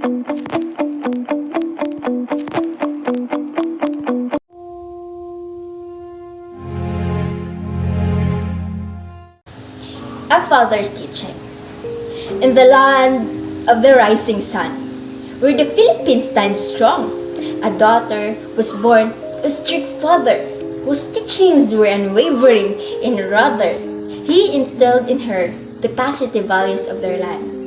A father's teaching. In the land of the rising sun, where the Philippines stands strong, a daughter was born to a strict father whose teachings were unwavering, and rather, he instilled in her the positive values of their land.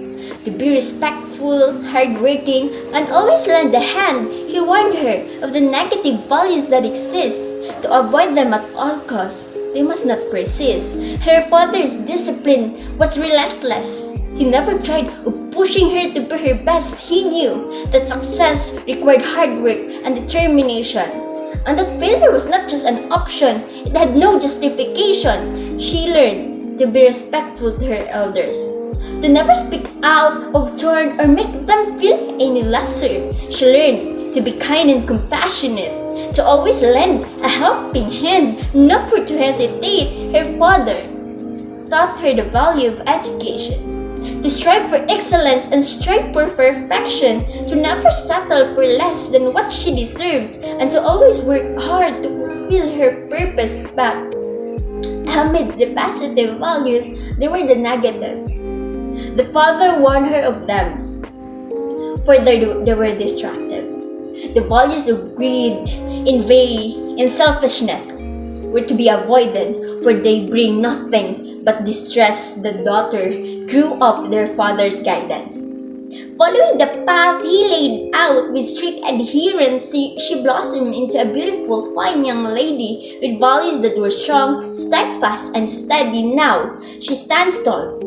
To be respectful, hardworking, and always lend a hand, he warned her of the negative values that exist. To avoid them at all costs, they must not persist. Her father's discipline was relentless. He never tried of pushing her to be her best. He knew that success required hard work and determination, and that failure was not just an option, it had no justification. She learned to be respectful to her elders, to never speak out of turn or make them feel any lesser. She learned to be kind and compassionate, to always lend a helping hand, never to hesitate. Her father taught her the value of education, to strive for excellence and strive for perfection, to never settle for less than what she deserves, and to always work hard to fulfill her purpose. But amidst the positive values, there were the negative. The father warned her of them, for they were destructive. The values of greed, envy, and selfishness were to be avoided, for they bring nothing but distress. The daughter grew up with her father's guidance. Following the path he laid out with strict adherence, she blossomed into a beautiful, fine young lady with values that were strong, steadfast, and steady. Now, she stands tall,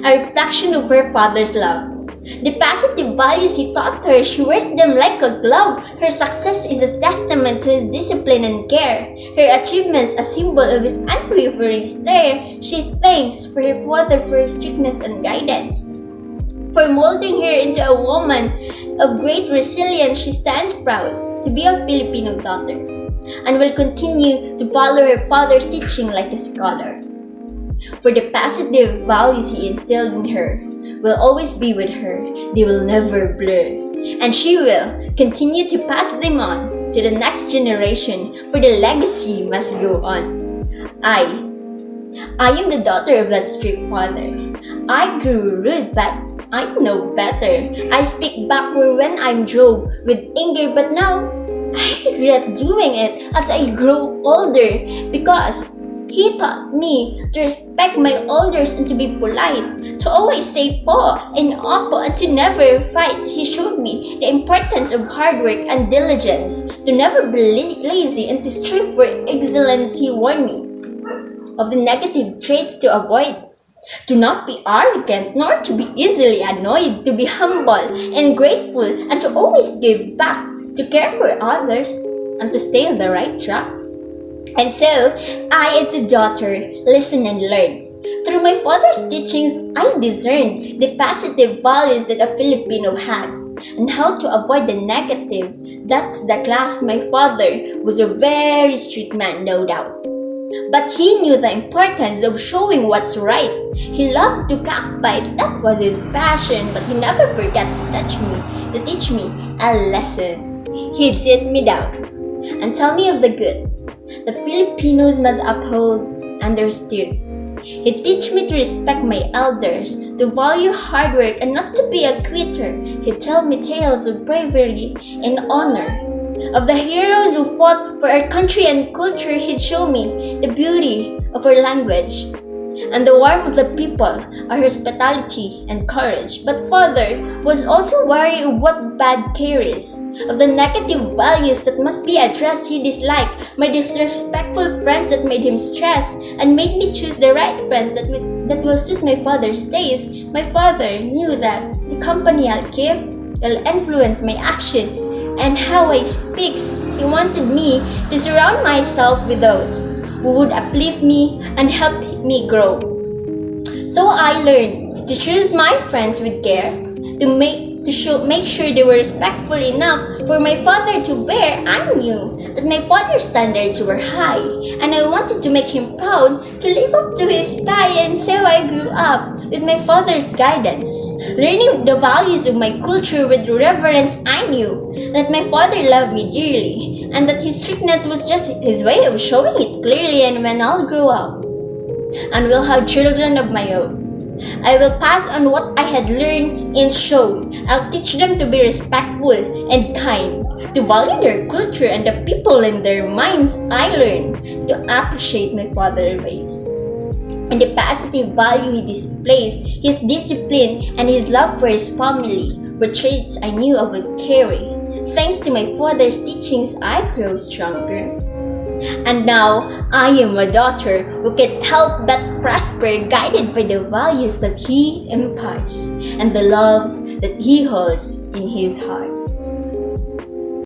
a reflection of her father's love. The positive values he taught her, she wears them like a glove. Her success is a testament to his discipline and care. Her achievements a symbol of his unwavering stare. She thanks for her father for his strictness and guidance, for molding her into a woman of great resilience. She stands proud to be a Filipino daughter, and will continue to follow her father's teaching like a scholar. For the positive values he instilled in her will always be with her. They will never blur, and she will continue to pass them on to the next generation, for the legacy must go on. I am the daughter of that strict father. I grew rude, but I know better. I speak backward when I'm drove with anger, but now I regret doing it as I grow older, because he taught me to respect my elders and to be polite, to always say po and opo, and to never fight. He showed me the importance of hard work and diligence, to never be lazy and to strive for excellence. He warned me of the negative traits to avoid, to not be arrogant nor to be easily annoyed, to be humble and grateful, and to always give back, to care for others, and to stay on the right track. And so, I as the daughter, listen and learn. Through my father's teachings, I discern the positive values that a Filipino has, and how to avoid the negative. That's the class. My father was a very strict man, no doubt, but he knew the importance of showing what's right. He loved to cockfight, that was his passion, but he never forgot to teach me a lesson. He'd sit me down and tell me of the good the Filipinos must uphold. Understood. He'd teach me to respect my elders, to value hard work and not to be a quitter. He'd tell me tales of bravery and honor, of the heroes who fought for our country and culture. He'd show me the beauty of our language and the warmth of the people, our hospitality and courage. But father was also wary of what bad carries, of the negative values that must be addressed. He disliked my disrespectful friends that made him stress, and made me choose the right friends that will suit my father's taste. My father knew that the company I'll keep will influence my action and how I speak. He wanted me to surround myself with those who would uplift me and help me grow. So I learned to choose my friends with care, to make sure they were respectful enough for my father to bear. I knew that my father's standards were high, and I wanted to make him proud, to live up to his sky. And so I grew up with my father's guidance. Learning the values of my culture with reverence, I knew that my father loved me dearly and that his strictness was just his way of showing it clearly. And when I'll grow up and will have children of my own, I will pass on what I had learned and showed. I'll teach them to be respectful and kind, to value their culture and the people in their minds. I learned to appreciate my father's ways and the positive value he displays, his discipline, and his love for his family were traits I knew I would carry. Thanks to my father's teachings, I grow stronger. And now, I am a daughter who can help but prosper, guided by the values that he imparts and the love that he holds in his heart.